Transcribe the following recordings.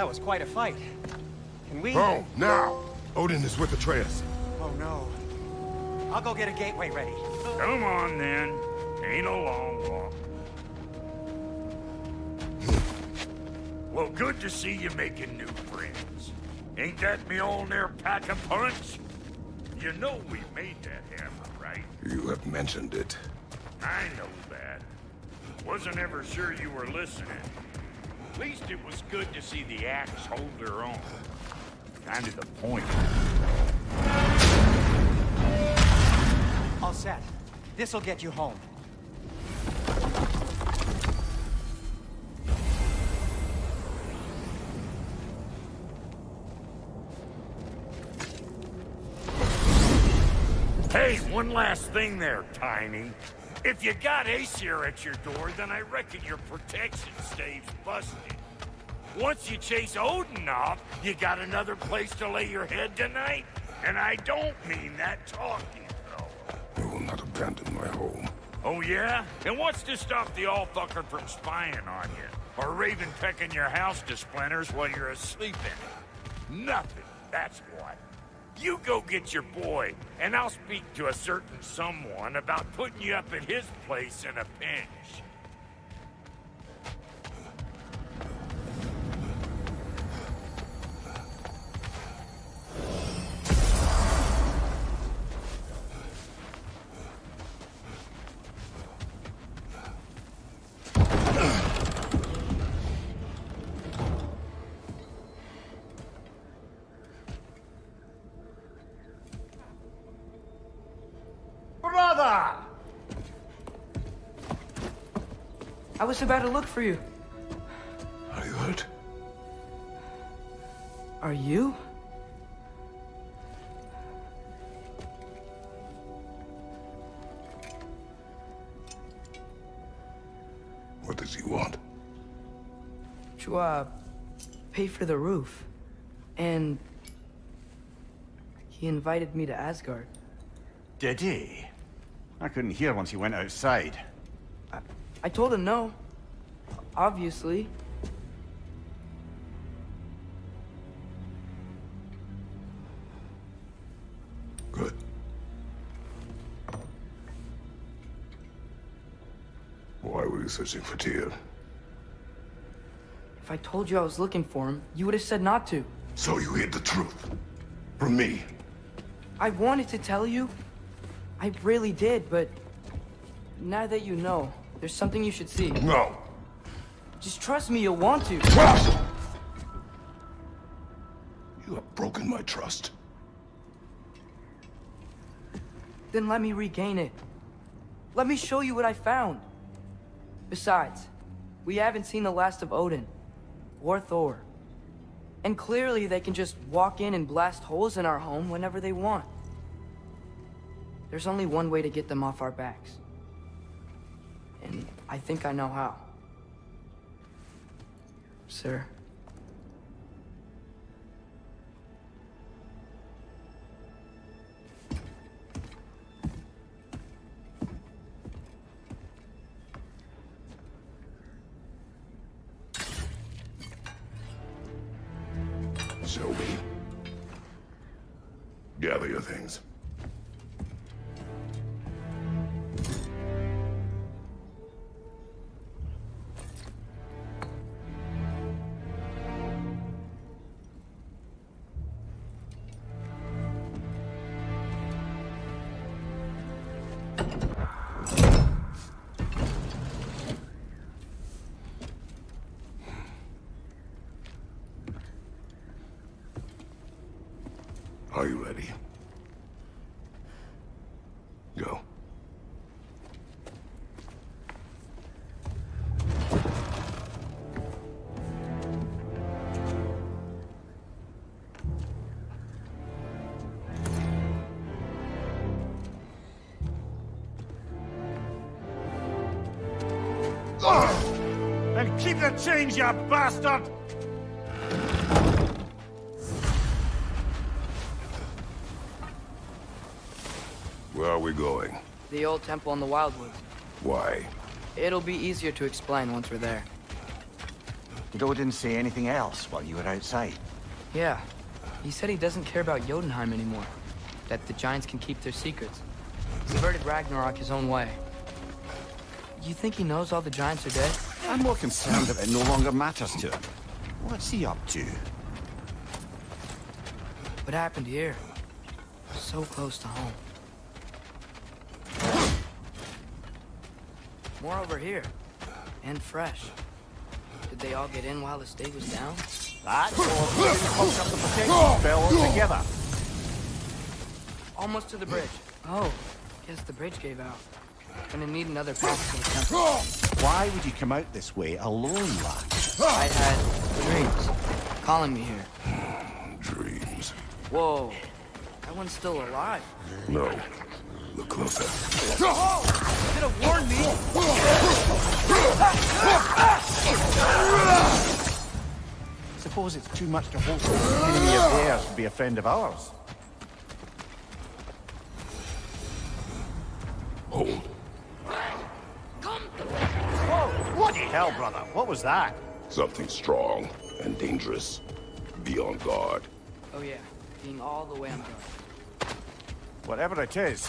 That was quite a fight. Can we... Oh, now! Odin is with Atreus. Oh, no. I'll go get a gateway ready. Come on, then. Ain't a long walk. Well, good to see you making new friends. Ain't that me old near pack a punch? You know we made that hammer, right? You have mentioned it. I know that. Wasn't ever sure you were listening. At least it was good to see the axe hold her own. Kind of the point. All set. This'll get you home. Hey, one last thing there, Tiny. If you got Aesir at your door, then I reckon your protection stave's busted. Once you chase Odin off, you got another place to lay your head tonight? And I don't mean that talking, though. I will not abandon my home. Oh, yeah? And what's to stop the all-fucker from spying on you? Or Raven pecking your house to splinters while you're asleep in it? Nothing, that's what. You go get your boy, and I'll speak to a certain someone about putting you up at his place in a pinch. Brother! I was about to look for you. Are you hurt? Are you? What does he want? To, pay for the roof. And... he invited me to Asgard. Did he? I couldn't hear once he went outside. I told him no. Obviously. Good. Why were you searching for Tyr? If I told you I was looking for him, you would have said not to. So you hid the truth. From me. I wanted to tell you. I really did, but... now that you know, there's something you should see. No. Just trust me, you'll want to. Trust! You have broken my trust. Then let me regain it. Let me show you what I found. Besides, we haven't seen the last of Odin. Or Thor. And clearly they can just walk in and blast holes in our home whenever they want. There's only one way to get them off our backs. And I think I know how. Sir. Show me. Gather your things. Are you ready? Go. And keep the change, you bastard! Where are we going? The old temple in the Wildwoods. Why? It'll be easier to explain once we're there. Did Odin say anything else while you were outside? Yeah. He said he doesn't care about Jotunheim anymore. That the giants can keep their secrets. He's converted Ragnarok his own way. You think he knows all the giants are dead? I'm more concerned that it no longer matters to him. What's he up to? What happened here? So close to home. More over here. And fresh. Did they all get in while the state was down? That or Odin cocked up the protection spell altogether. Almost to the bridge. Oh, guess the bridge gave out. Gonna need another path to the temple. Why would you come out this way alone, lad? I had dreams calling me here. Dreams. Whoa, that one's still alive. No. Look closer. You could have warned me. Suppose it's too much to hope that an enemy of theirs would be a friend of ours. Hold. Whoa! Bloody hell, brother! What was that? Something strong and dangerous. Be on guard. Oh yeah, being all the way on guard. Whatever it is,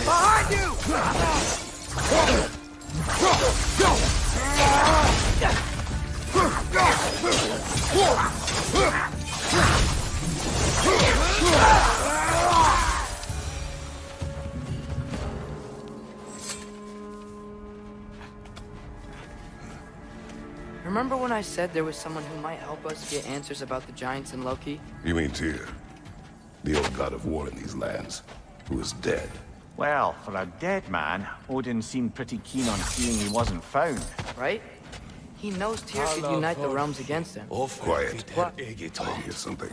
Behind you! Remember when I said there was someone who might help us get answers about the giants and Loki? You mean Tyr? The old god of war in these lands, who is dead. well, for a dead man, Odin seemed pretty keen on seeing he wasn't found. Right? He knows Tyr could unite the realms against him. Quiet. What? I hear something.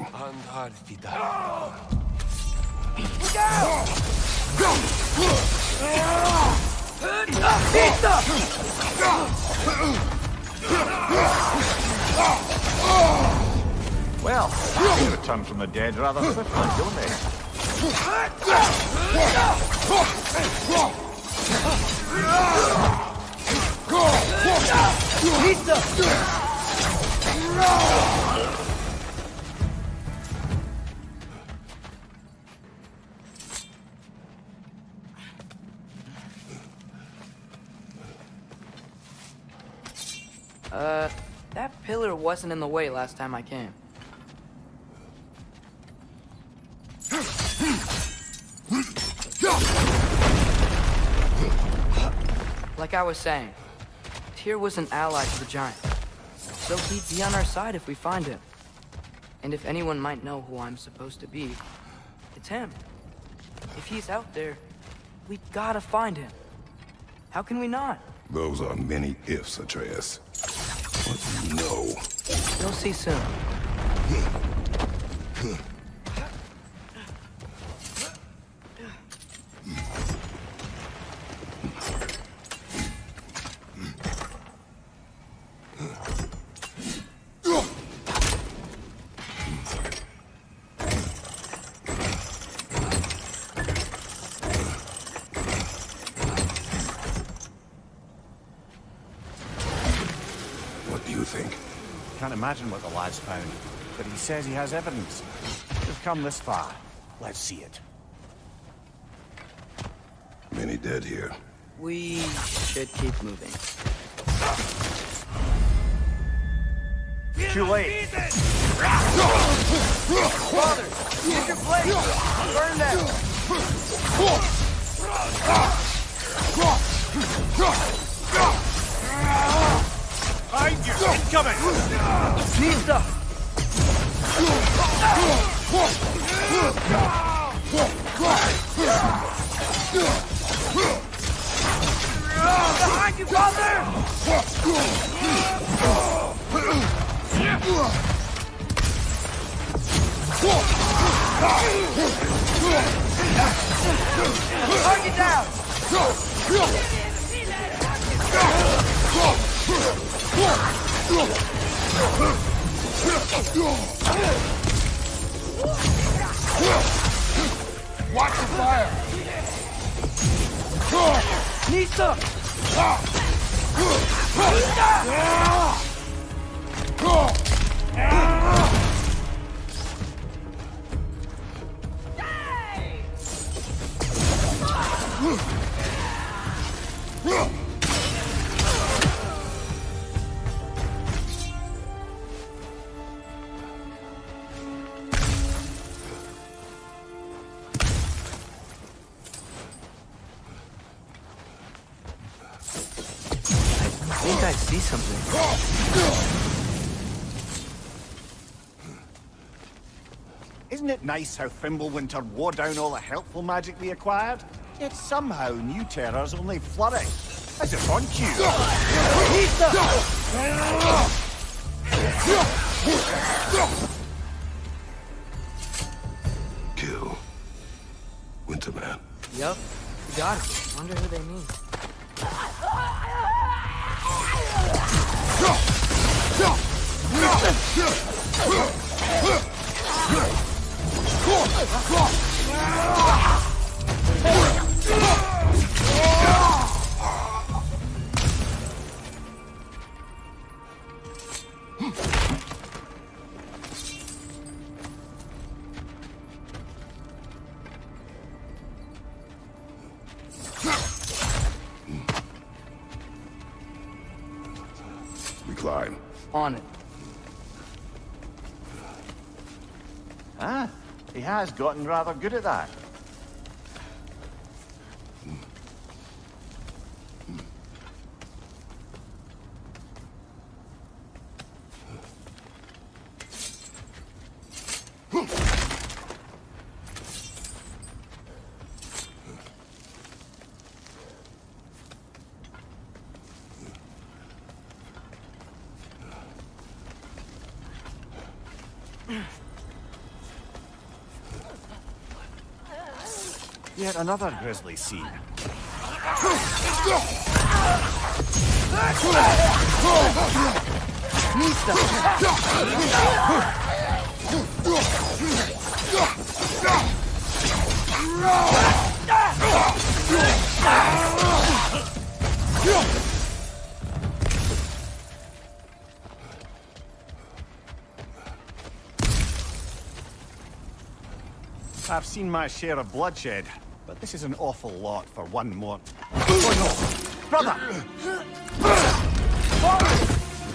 Well, they return from the dead rather swiftly, don't they? That pillar wasn't in the way last time I came. Like I was saying, Tyr was an ally to the giant. So he'd be on our side if we find him. And if anyone might know who I'm supposed to be, it's him. If he's out there, we gotta find him. How can we not? Those are many ifs, Atreus. What do you know? You'll see soon. Can't imagine what the lad's found, but he says he has evidence. We've come this far. Let's see it. Many dead here. We should keep moving. Too late. Father, get your blade! Burn them! Behind you! incoming! Nista! Behind you, brother! Target down! Watch the fire! Nista! I think I see something. Isn't it nice how Fimbulwinter wore down all the helpful magic we acquired? Yet somehow new terrors only flourish. As if on cue. Kill. Winterman. Yup, you got it. Wonder who they mean. We climb. On it. Ah, he has gotten rather good at that. Yet another grisly scene. I've seen my share of bloodshed, but this is an awful lot for one more. Oh no! Brother!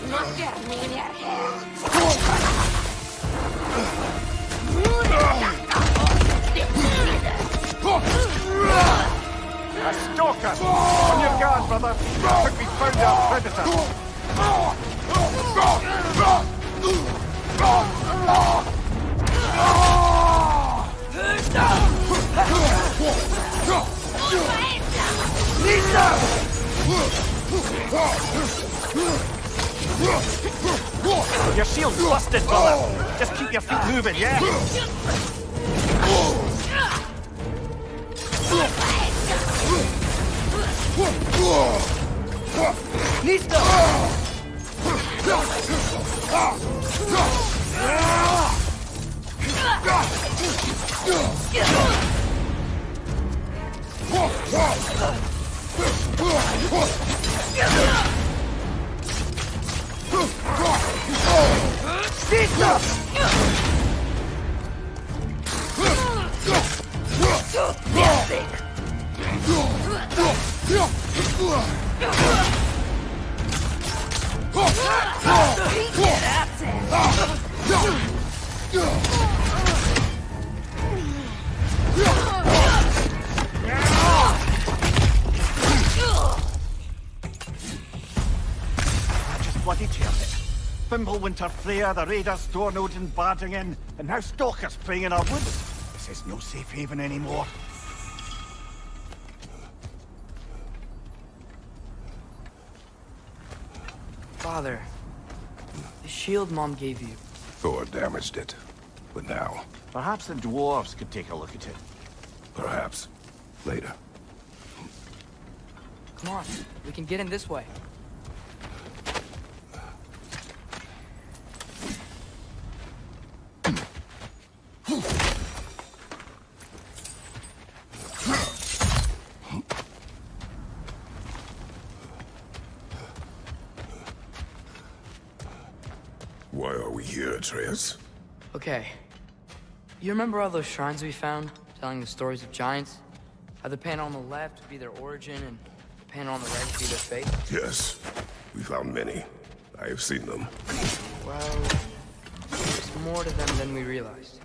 Not get me in your head. A stalker! On your guard, brother! I think we found our predator! Your shield's busted, brother! Just keep your feet moving, yeah? Just bloody tailed it. Fimbulwinter Freya, the raiders storm Odin barging in, and now stalkers preying in our woods. This is no safe haven anymore. Father, the shield Mom gave you. Thor damaged it. But now, Perhaps the dwarves could take a look at it. perhaps, later. Come on, we can get in this way. Why are we here, Atreus? Okay. You remember all those shrines we found, telling the stories of giants? How the panel on the left would be their origin, and the panel on the right would be their fate? Yes, we found many. I have seen them. Well, there's more to them than we realized.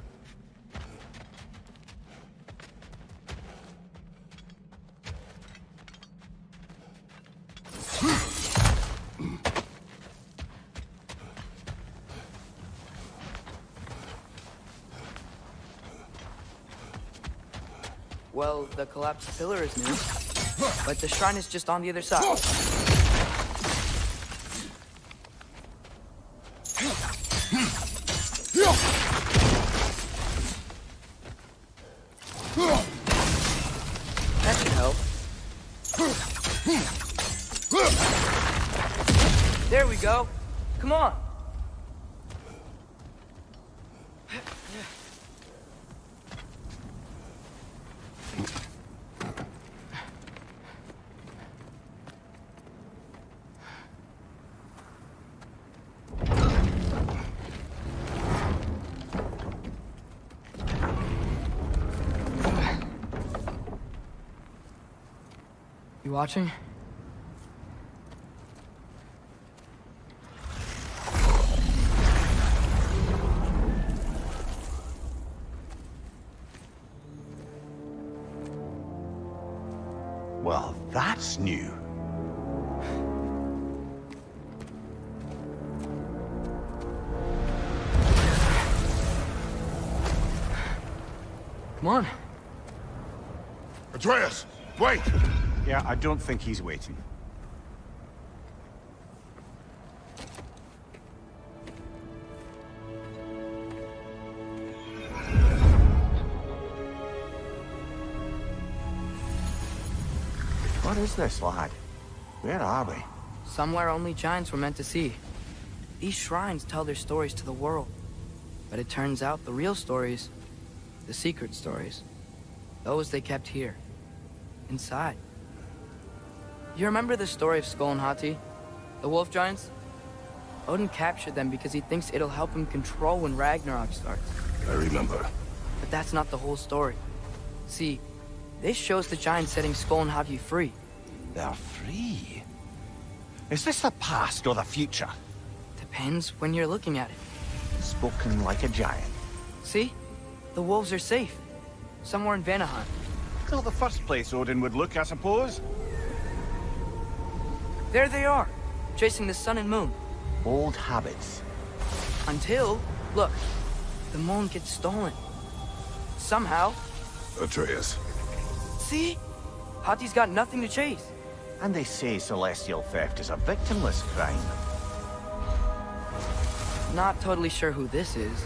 Well, the collapsed pillar is new, but the shrine is just on the other side. That should help. There we go. Come on. You watching? Well, that's new. Come on. Atreus, wait! Yeah, I don't think he's waiting. What is this, lad? Where are we? Somewhere only giants were meant to see. These shrines tell their stories to the world. But it turns out the real stories, the secret stories, those they kept here, inside. You remember the story of Skull and Hati? The wolf giants? Odin captured them because he thinks it'll help him control when Ragnarok starts. I remember. But that's not the whole story. See, this shows the giants setting Skull and Hati free. They're free. Is this the past or the future? Depends when you're looking at it. Spoken like a giant. See? The wolves are safe. Somewhere in Vanaheim. Not the first place Odin would look, I suppose. There they are, chasing the sun and moon. Old habits. Until, look, the moon gets stolen. Somehow. Atreus. See? Hati's got nothing to chase. And they say celestial theft is a victimless crime. Not totally sure who this is,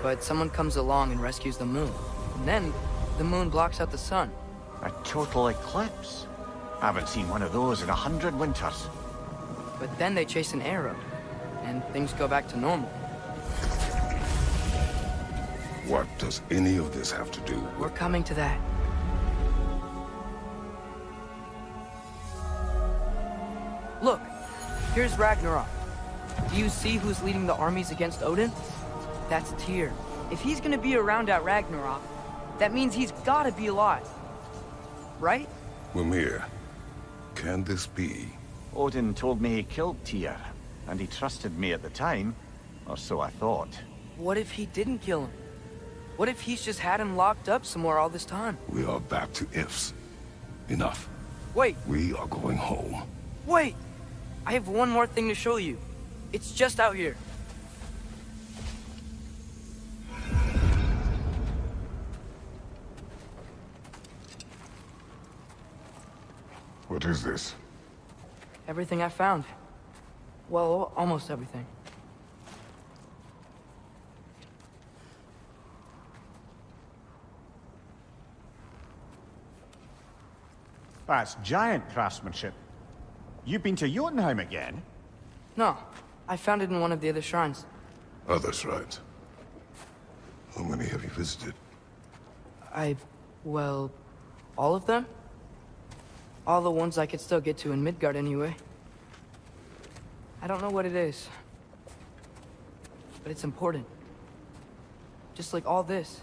but someone comes along and rescues the moon. And then, the moon blocks out the sun. A total eclipse. I haven't seen one of those in 100 winters. But then they chase an arrow, and things go back to normal. What does any of this have to do We're with... coming to that. Look, here's Ragnarok. Do you see who's leading the armies against Odin? That's Tyr. If he's gonna be around at Ragnarok, that means he's gotta be alive. Right? Mimir, can this be? Odin told me he killed Tyr, and he trusted me at the time, or so I thought. What if he didn't kill him? What if he's just had him locked up somewhere all this time? We are back to ifs. Enough. Wait, We are going home. wait! I have one more thing to show you. It's just out here. What is this? Everything I found. Well, almost everything. That's giant craftsmanship. You've been to Jotunheim again? No, I found it in one of the other shrines. Other shrines? How many have you visited? Well, all of them? All the ones I could still get to in Midgard anyway. I don't know what it is. But it's important. Just like all this.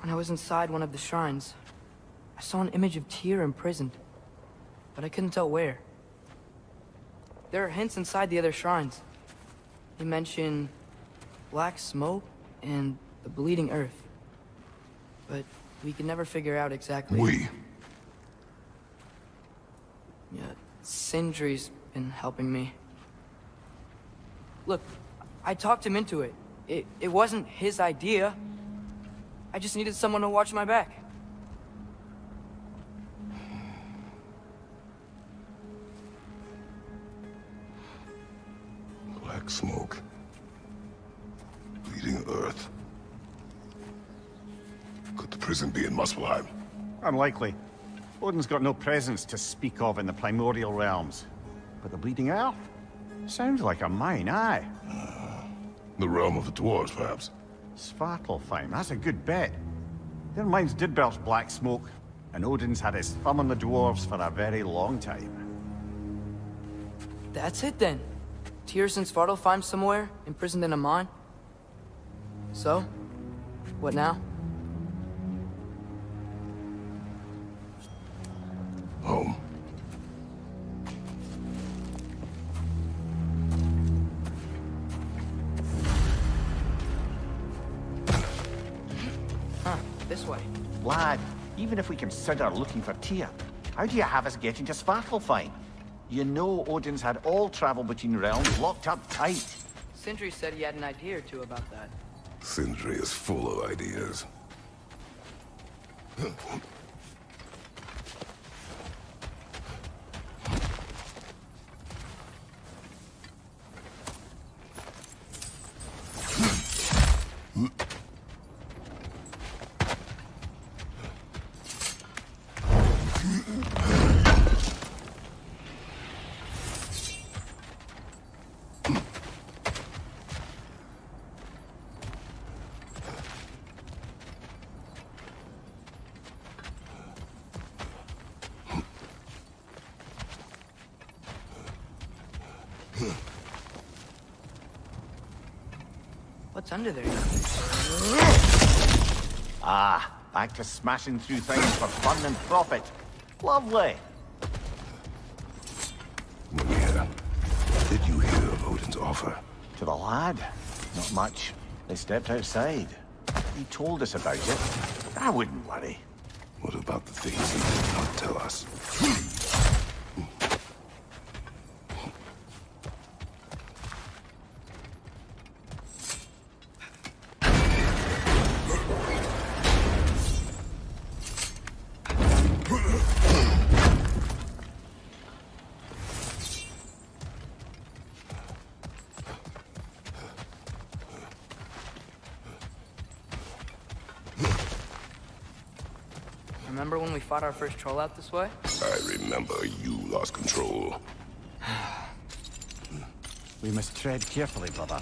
When I was inside one of the shrines, I saw an image of Tyr imprisoned. But I couldn't tell where. There are hints inside the other shrines. They mention black smoke and the bleeding earth. But we can never figure out exactly... We? Yeah, Sindri's been helping me. Look, I talked him into it. It wasn't his idea. I just needed someone to watch my back. Black smoke. Bleeding earth. Could the prison be in Muspelheim? Unlikely. Odin's got no presence to speak of in the primordial realms. But the Bleeding Earth? Sounds like a mine, aye. The realm of the dwarves, perhaps? Svartalfheim, that's a good bet. Their mines did belch black smoke, and Odin's had his thumb on the dwarves for a very long time. That's it then. Tyr's in Svartalfheim somewhere, imprisoned in a mine. So, what now? Home. This way. Lad, even if we consider looking for Tyr, how do you have us getting to Svartalfheim? You know Odin's had all travel between realms locked up tight. Sindri said he had an idea or two about that. Sindri is full of ideas. What's under there? Ah, back to smashing through things for fun and profit. Lovely. Maria, did you hear of Odin's offer? To the lad? Not much. They stepped outside. He told us about it. I wouldn't worry. What about the things he did not tell us? Remember when we fought our first troll out this way? I remember you lost control. We must tread carefully, brother.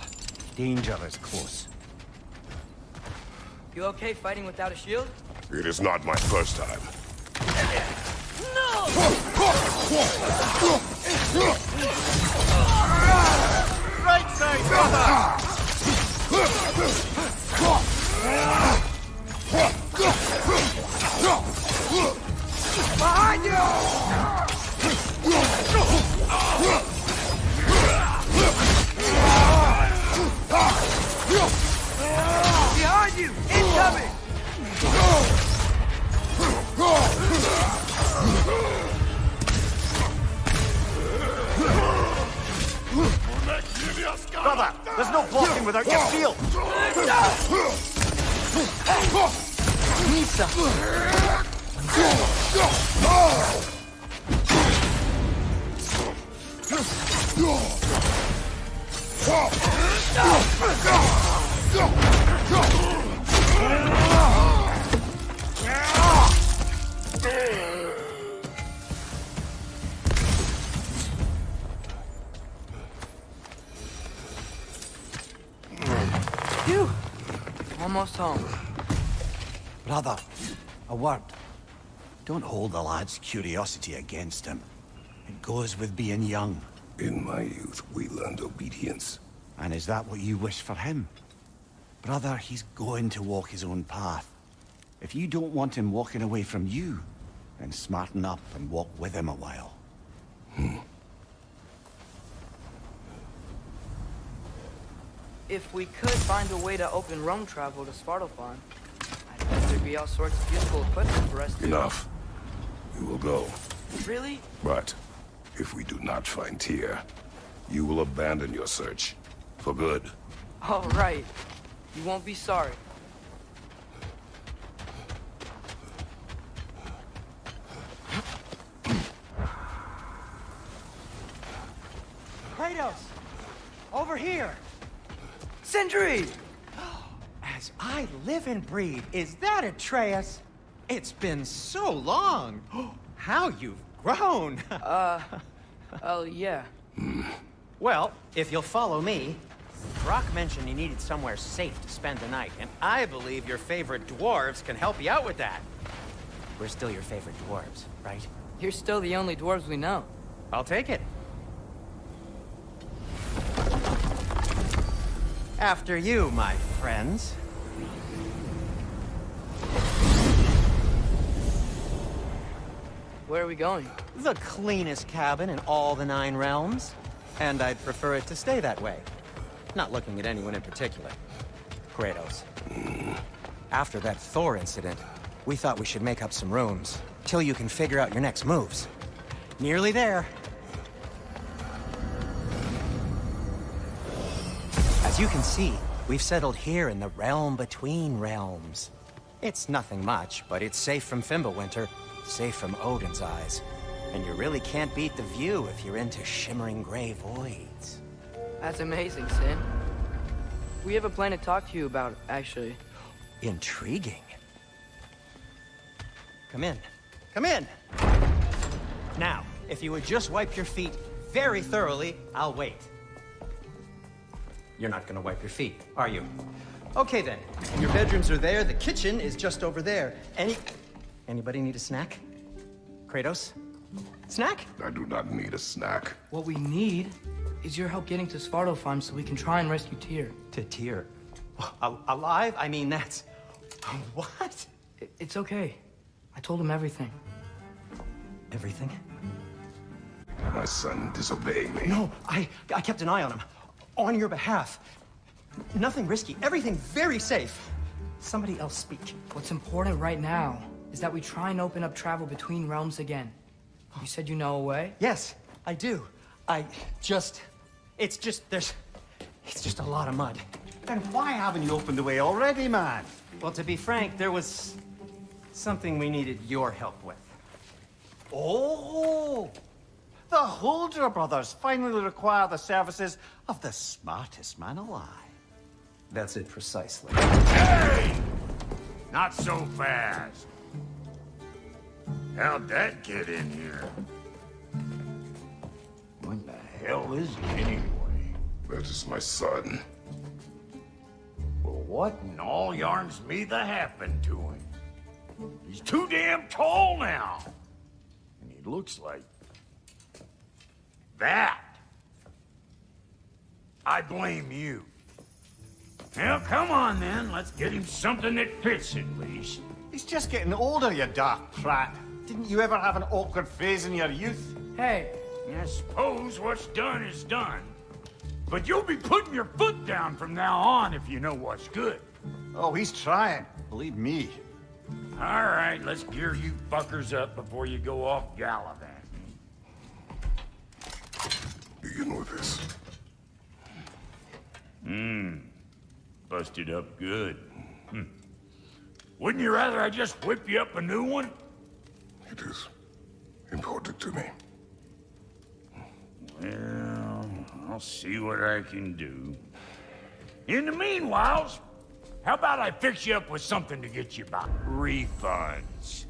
Danger is close. You okay fighting without a shield? It is not my first time. Right side, brother! Behind you! Behind you! Incoming! Brother, there's no blocking without your shield! Need some. Phew! Almost home. Brother, a word. Don't hold the lad's curiosity against him. It goes with being young. In my youth, we learned obedience. And is that what you wish for him? Brother, he's going to walk his own path. If you don't want him walking away from you, then smarten up and walk with him a while. If we could find a way to open Rome travel to Svartalfheim, I bet there'd be all sorts of useful equipment for us to... Enough. We will go. Really? But if we do not find Tyr, you will abandon your search. For good. All right. You won't be sorry. Kratos! Over here! Sentry! As I live and breathe, is that Atreus? It's been so long! How you've grown! Oh, yeah. Well, if you'll follow me, Brock mentioned you needed somewhere safe to spend the night, and I believe your favorite dwarves can help you out with that. We're still your favorite dwarves, right? You're still the only dwarves we know. I'll take it. After you, my friends. Where are we going? The cleanest cabin in all the 9 realms. And I'd prefer it to stay that way. Not looking at anyone in particular. Kratos. After that Thor incident, we thought we should make up some rooms, till you can figure out your next moves. Nearly there. As you can see, we've settled here in the realm between realms. It's nothing much, but it's safe from Fimbulwinter, safe from Odin's eyes. And you really can't beat the view if you're into shimmering gray voids. That's amazing, Sin. We have a plan to talk to you about, actually. Intriguing. Come in. Come in! Now, if you would just wipe your feet very thoroughly, I'll wait. You're not gonna wipe your feet, are you? Okay then. Your bedrooms are there, the kitchen is just over there. Anybody need a snack? Kratos? Snack? I do not need a snack. What we need is your help getting to Svartalfheim so we can try and rescue Tyr. To Tyr. Alive? I mean, that's... What? It's okay. I told him everything. Everything? My son disobeying me. No, I kept an eye on him. On your behalf. Nothing risky. Everything very safe. Somebody else speak. What's important right now is that we try and open up travel between realms again. You said you know a way? Yes, I do. It's just a lot of mud. Then why haven't you opened the way already, man? Well, to be frank, there was something we needed your help with. Oh! The Holder brothers finally require the services of the smartest man alive. That's it precisely. Hey! Not so fast. How'd that get in here? What the hell is he anyway? That is my son. Well, what in all yarns me that happened to him? He's too damn tall now. And he looks like... that. I blame you. Well, come on then. Let's get him something that fits at least. He's just getting older, you dark prat. Didn't you ever have an awkward phase in your youth? Hey, I suppose what's done is done. But you'll be putting your foot down from now on if you know what's good. Oh, he's trying. Believe me. All right, let's gear you fuckers up before you go off gallivanting. Begin with this. Busted up good. Wouldn't you rather I just whip you up a new one? It is important to me. Well, I'll see what I can do. In the meanwhile, how about I fix you up with something to get you back? Refunds.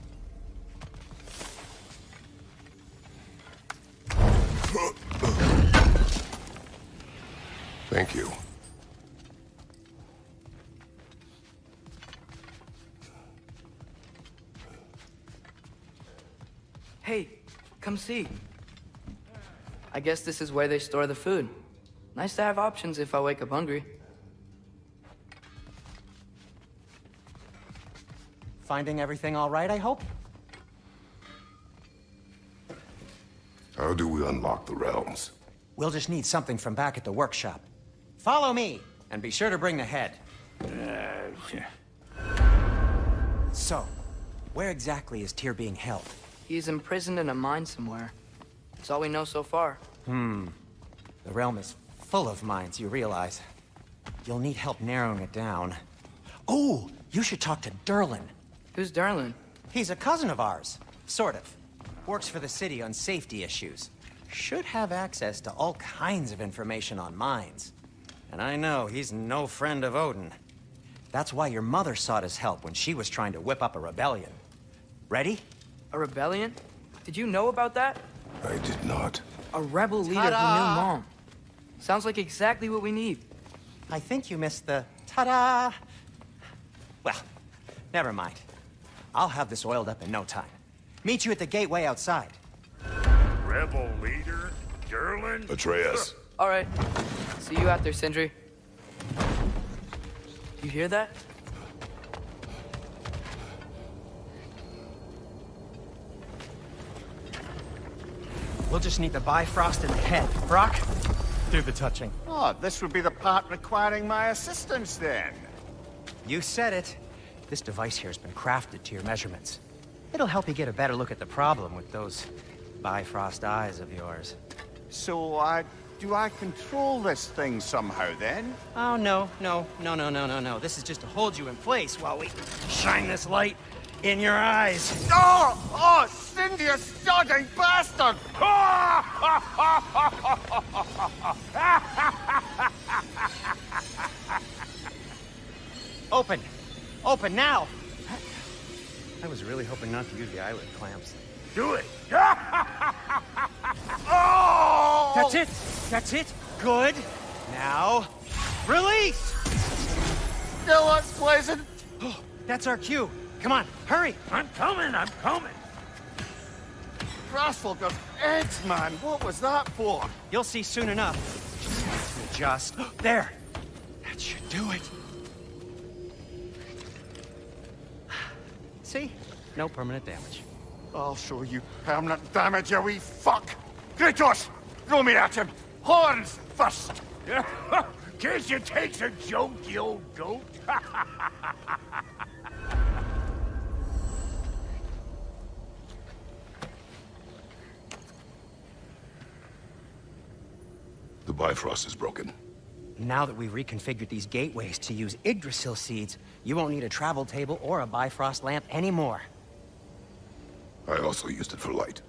Thank you. Hey, come see. I guess this is where they store the food. Nice to have options if I wake up hungry. Finding everything all right, I hope? How do we unlock the realms? We'll just need something from back at the workshop. Follow me, and be sure to bring the head. So, where exactly is Tyr being held? He's imprisoned in a mine somewhere. That's all we know so far. The realm is full of mines, you realize. You'll need help narrowing it down. Oh, you should talk to Durlin. Who's Darlin? He's a cousin of ours, sort of. Works for the city on safety issues. Should have access to all kinds of information on mines. And I know he's no friend of Odin. That's why your mother sought his help when she was trying to whip up a rebellion. Ready? A rebellion? Did you know about that? I did not. A rebel leader who knew Mom. Sounds like exactly what we need. I think you missed the ta-da. Well, never mind. I'll have this oiled up in no time. Meet you at the gateway outside. Rebel leader? Durlin? Atreus. All right. See you out there, Sindri. You hear that? We'll just need the Bifrost in the head. Brock, do the touching. Oh, this would be the part requiring my assistance then. You said it. This device here has been crafted to your measurements. It'll help you get a better look at the problem with those Bifrost eyes of yours. So, do I control this thing somehow then? Oh, no. This is just to hold you in place while we shine this light in your eyes. Oh, Cindy, you sodding bastard! Open! Open now! I was really hoping not to use the eyelid clamps. Do it! Oh! That's it! That's it! Good! Now, release! Still unpleasant. That's our cue. Come on, hurry! I'm coming! Grassful of eggs, man. What was that for? You'll see soon enough. Just there! That should do it. See? No permanent damage. I'll show you permanent damage, you wee fuck! Kratos! Throw me at him! Horns first! Guess you takes a joke, you old goat. The Bifrost is broken. Now that we've reconfigured these gateways to use Yggdrasil seeds, you won't need a travel table or a Bifrost lamp anymore. I also used it for light.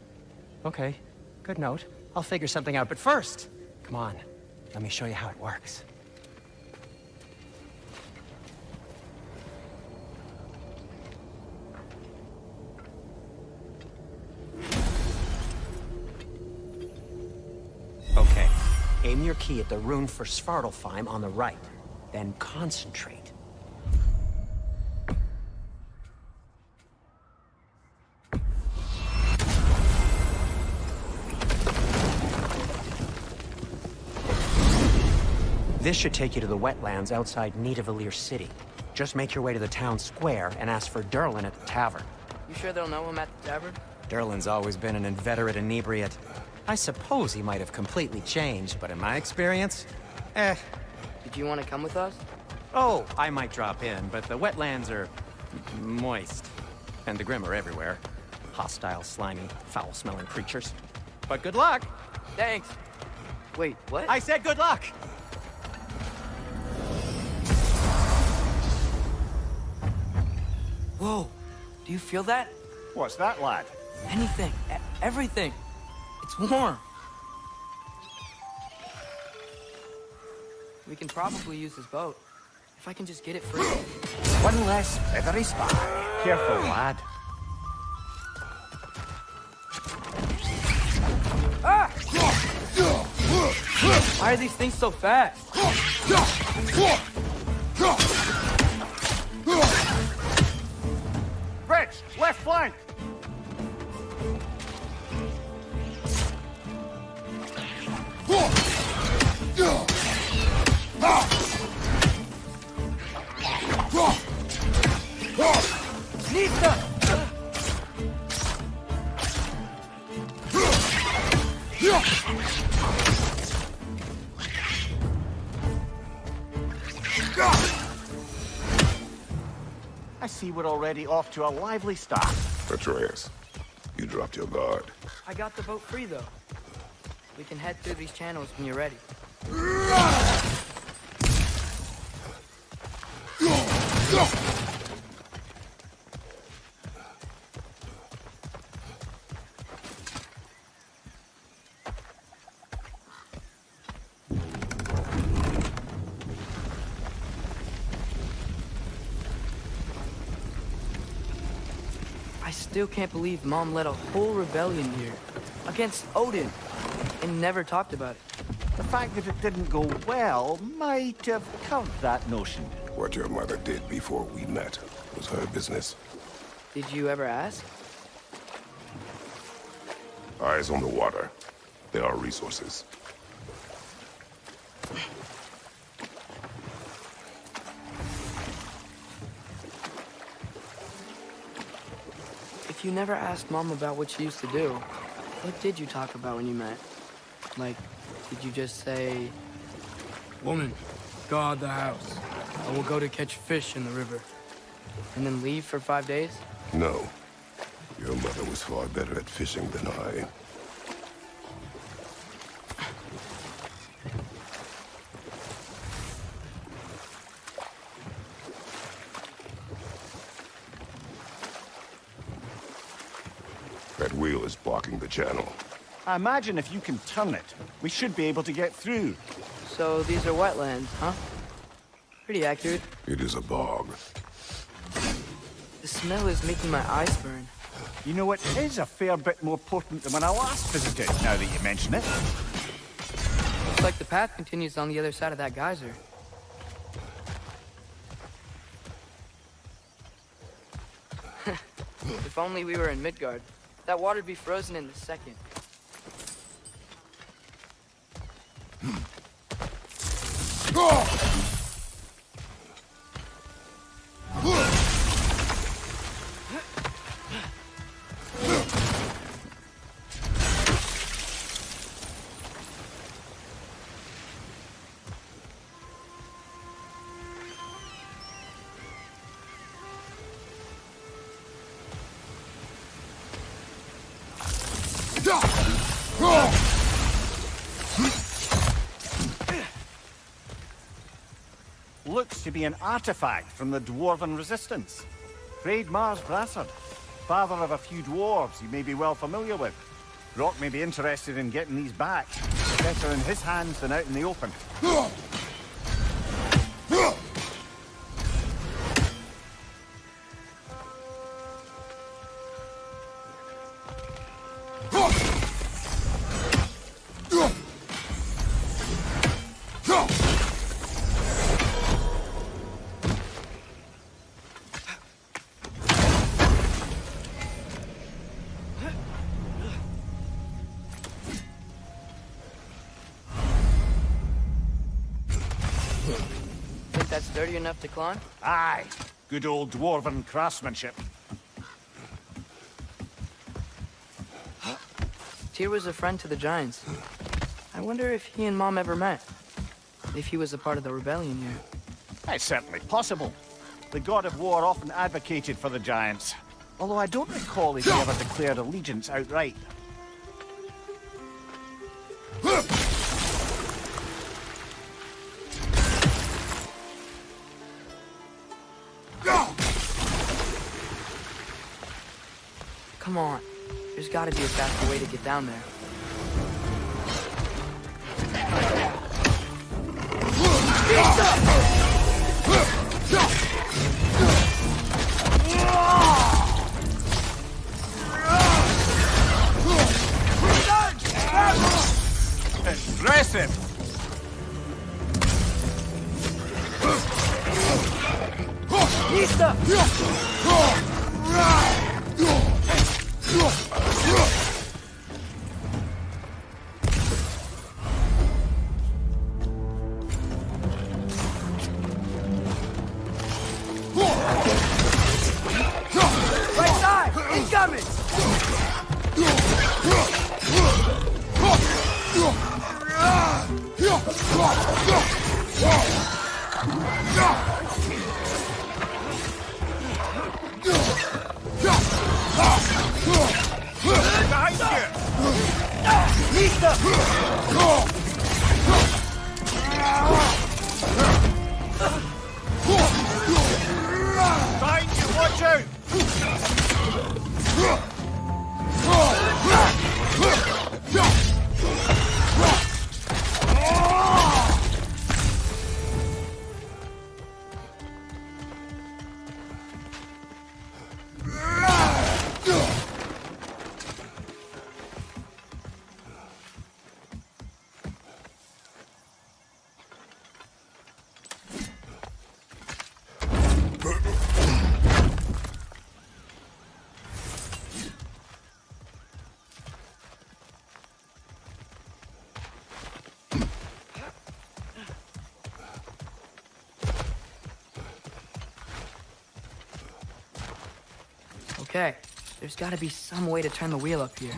Okay, good note. I'll figure something out, but first, come on, let me show you how it works. Okay, aim your key at the rune for Svartalfheim on the right, then concentrate. This should take you to the wetlands outside Nidavellir City. Just make your way to the town square and ask for Durlin at the tavern. You sure they'll know him at the tavern? Durlin's always been an inveterate inebriate. I suppose he might have completely changed, but in my experience, Did you want to come with us? Oh, I might drop in, but the wetlands are moist. And the Grim are everywhere. Hostile, slimy, foul-smelling creatures. But good luck! Thanks. Wait, what? I said good luck! Whoa, do you feel that? What's that, lad? Anything. Everything. It's warm. We can probably use this boat. If I can just get it free. One less feathery spy. Careful, lad. Ah! Why are these things so fast? Rich, left flank! Nista! I see we're already off to a lively start. Atreus, you dropped your guard. I got the boat free, though. We can head through these channels when you're ready. I still can't believe Mom led a whole rebellion here against Odin and never talked about it. The fact that it didn't go well might have covered that notion. What your mother did before we met was her business. Did you ever ask? Eyes on the water. There are resources. If you never asked Mom about what she used to do, what did you talk about when you met? Like, did you just say, "Woman, guard the house. I will go to catch fish in the river," and then leave for 5 days? No. Your mother was far better at fishing than I. That wheel is blocking the channel. I imagine if you can turn it, we should be able to get through. So these are wetlands, huh? Pretty accurate. It is a bog. The smell is making my eyes burn. You know, it is a fair bit more potent than when I last visited, now that you mention it. Looks like the path continues on the other side of that geyser. If only we were in Midgard. That water'd be frozen in a second. Looks to be an artifact from the Dwarven Resistance. Great Mars Brassard, father of a few dwarves you may be well familiar with. Rock may be interested in getting these back. Better in his hands than out in the open. Think that's sturdy enough to climb? Aye, good old Dwarven craftsmanship. Tyr was a friend to the Giants. I wonder if he and Mom ever met. If he was a part of the rebellion here. It's certainly possible. The god of war often advocated for the Giants. Although I don't recall if he ever declared allegiance outright. Come on. There's gotta be a faster way to get down there. Impressive! Lista! Right side! Incoming! Behind you! Lista! Behind you, watch out! Okay, there's gotta be some way to turn the wheel up here.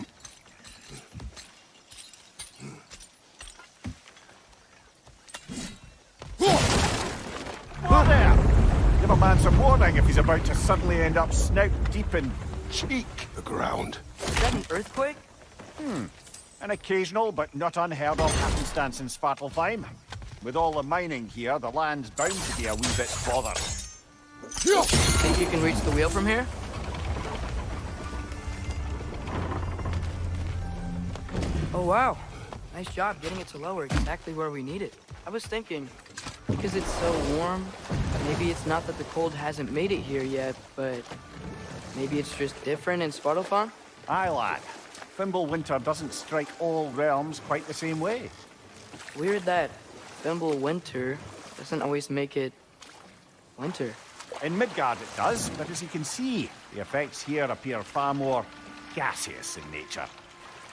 Whoa there! Give a man some warning if he's about to suddenly end up snout deep in cheek. The ground. Is that an earthquake? An occasional but not unheard of happenstance in Svartalfheim. With all the mining here, the land's bound to be a wee bit bothered. Think you can reach the wheel from here? Oh wow, nice job getting it to lower exactly where we need it. I was thinking, because it's so warm, maybe it's not that the cold hasn't made it here yet, but maybe it's just different in Svartalfheim? Aye, lad. Fimble winter doesn't strike all realms quite the same way. Weird that Fimble winter doesn't always make it winter. In Midgard it does, but as you can see, the effects here appear far more gaseous in nature.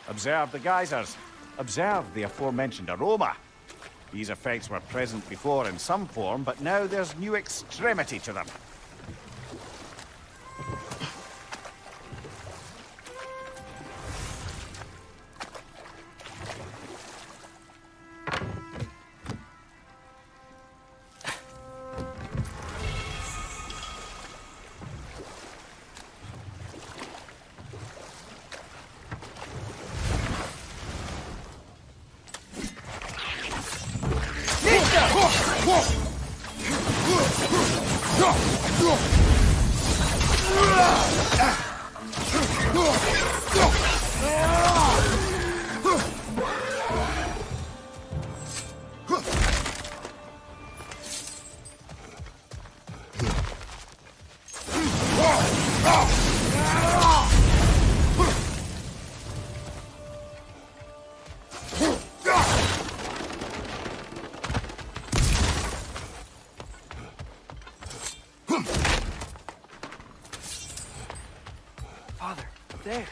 Observe the geysers. Observe the aforementioned aroma. These effects were present before in some form, but now there's new extremity to them. Father, there.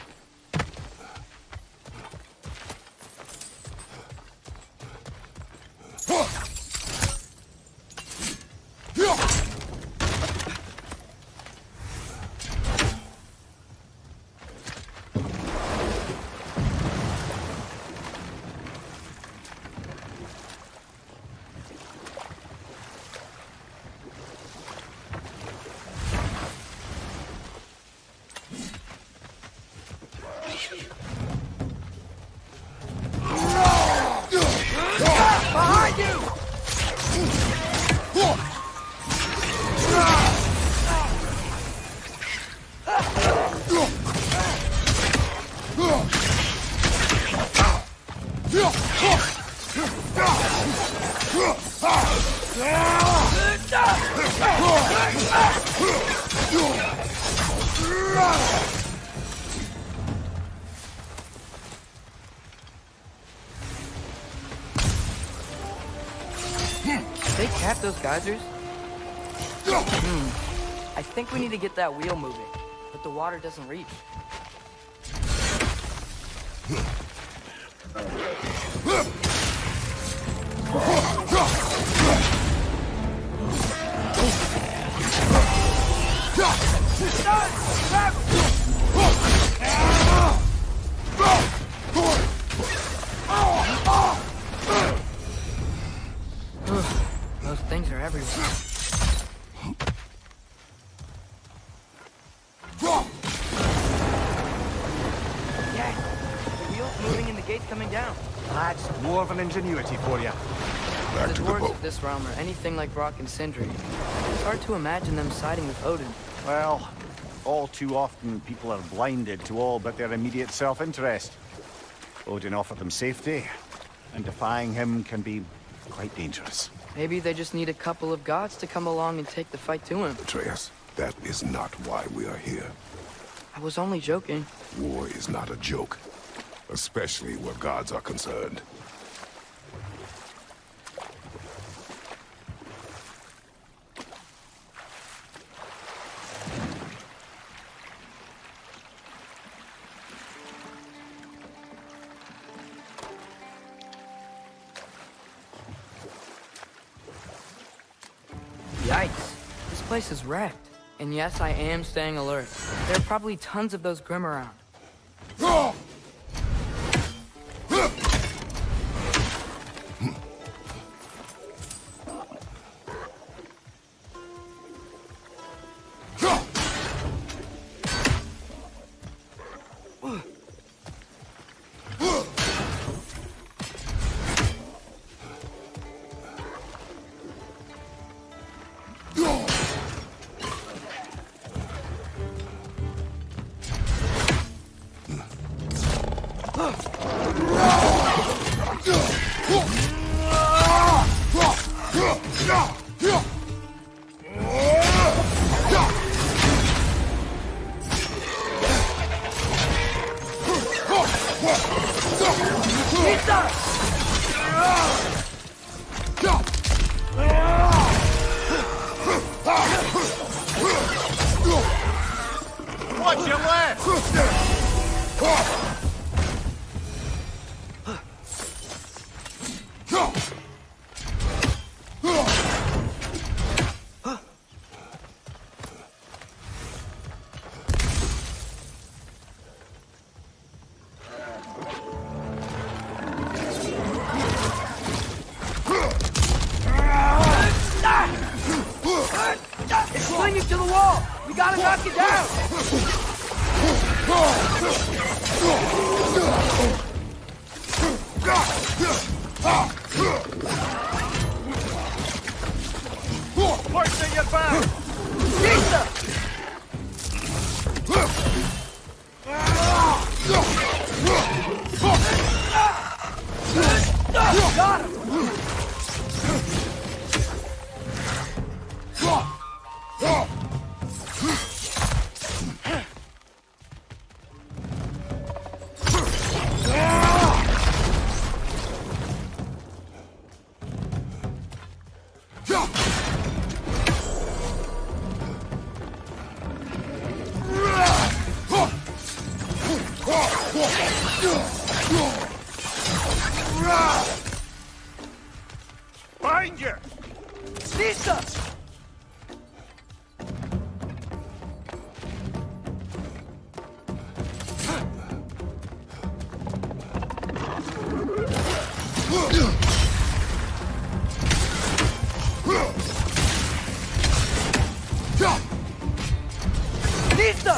that those geysers? I think we need to get that wheel moving, but the water doesn't reach. Those things are everywhere. Yeah, the wheel's moving and the gate's coming down. That's dwarven ingenuity for you. Back The to the dwarves boat. of this realm are anything like Rock and Sindri. It's hard to imagine them siding with Odin. Well, all too often people are blinded to all but their immediate self-interest. Odin offered them safety, and defying him can be quite dangerous. Maybe they just need a couple of gods to come along and take the fight to him. Atreus, that is not why we are here. I was only joking. War is not a joke, especially where gods are concerned. Yikes. This place is wrecked. And yes, I am staying alert. There are probably tons of those Grim around. Watch your left! It's clinging to the wall! We gotta knock it down! Horse at your back! Got him! Find you! Lisa! Lisa!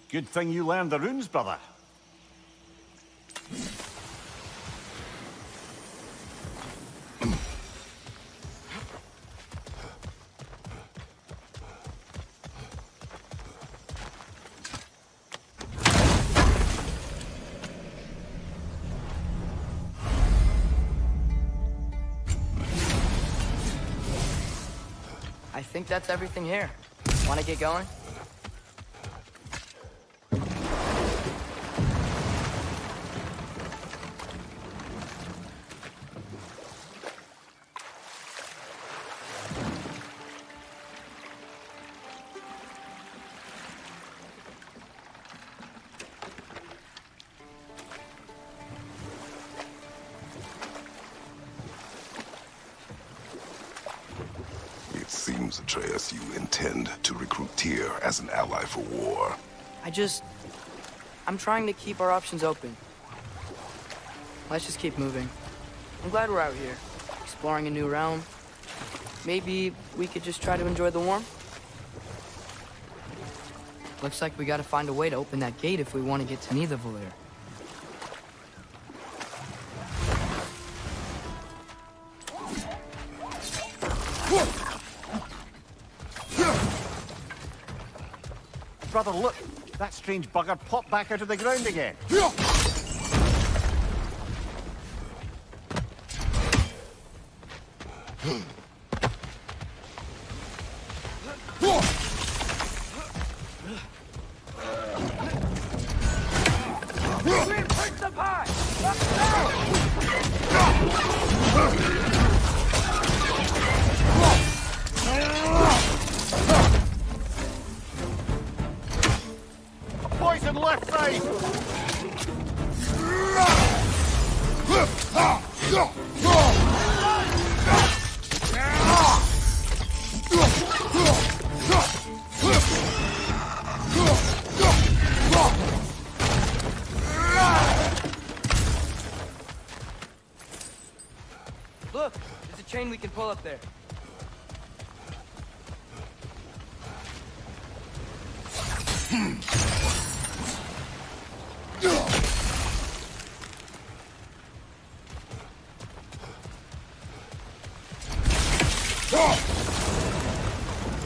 Good thing you learned the runes, brother. think that's everything here. Want to get going? It seems, Atreus, you intend to recruit Tyr as an ally for war. I'm trying to keep our options open. Let's just keep moving. I'm glad we're out here, exploring a new realm. Maybe we could just try to enjoy the warmth? Looks like we gotta find a way to open that gate if we want to get to Nidavellir. Brother, look! That strange bugger popped back out of the ground again. Poison left side! Look, there's a chain we can pull up there.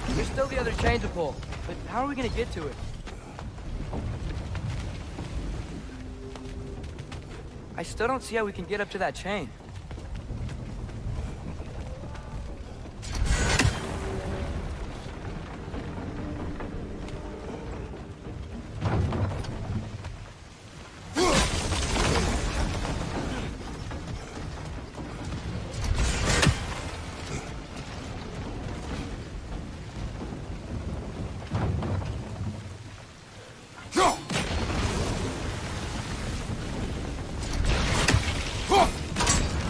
There's still the other chain to pull, but how are we gonna get to it? I still don't see how we can get up to that chain.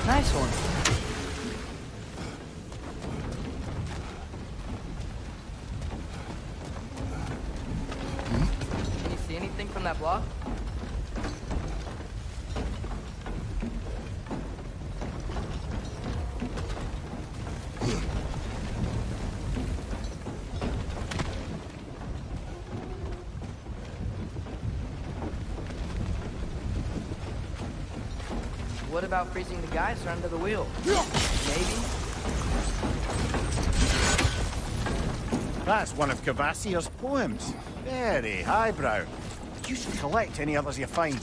Nice one. Can you see anything from that block? What about freezing the guys under the wheel? Maybe? That's one of Cavassier's poems. Very highbrow. You should collect any others you find.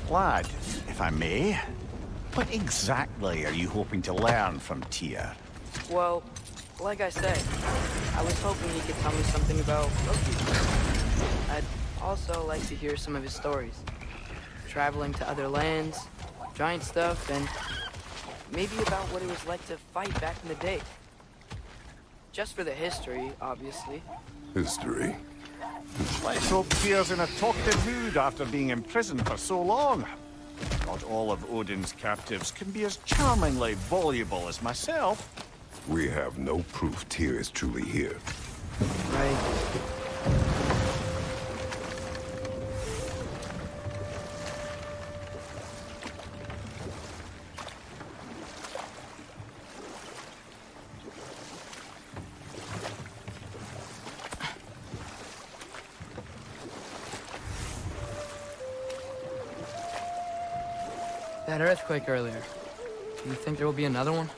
Lad, if I may, what exactly are you hoping to learn from Tyr? Well, like I said, I was hoping he could tell me something about Loki. I'd also like to hear some of his stories. Traveling to other lands, giant stuff, and maybe about what it was like to fight back in the day. Just for the history, obviously. History? Let's hope Tyr's in a talkative mood after being imprisoned for so long. Not all of Odin's captives can be as charmingly voluble as myself. We have no proof Tyr is truly here. Right. That earthquake earlier. Do you think there will be another one?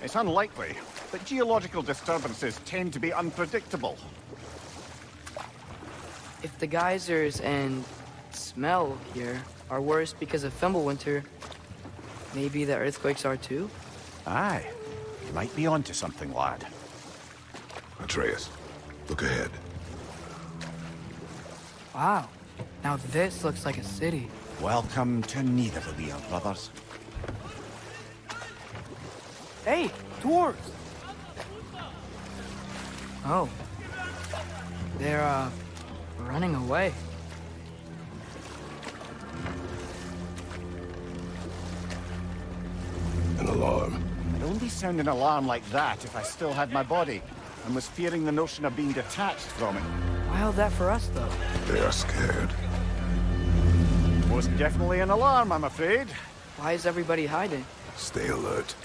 It's unlikely. but geological disturbances tend to be unpredictable. If the geysers and smell here are worse because of Fimbulwinter, maybe the earthquakes are too? Aye. You might be onto something, lad. Atreus, look ahead. Wow. Now this looks like a city. Welcome to Nidavellir, brothers. Hey, dwarves! Oh. They're, running away. An alarm. I'd only sound an alarm like that if I still had my body, and was fearing the notion of being detached from it. Wild that for us, though. They are scared. Most definitely an alarm, I'm afraid. Why is everybody hiding? Stay alert.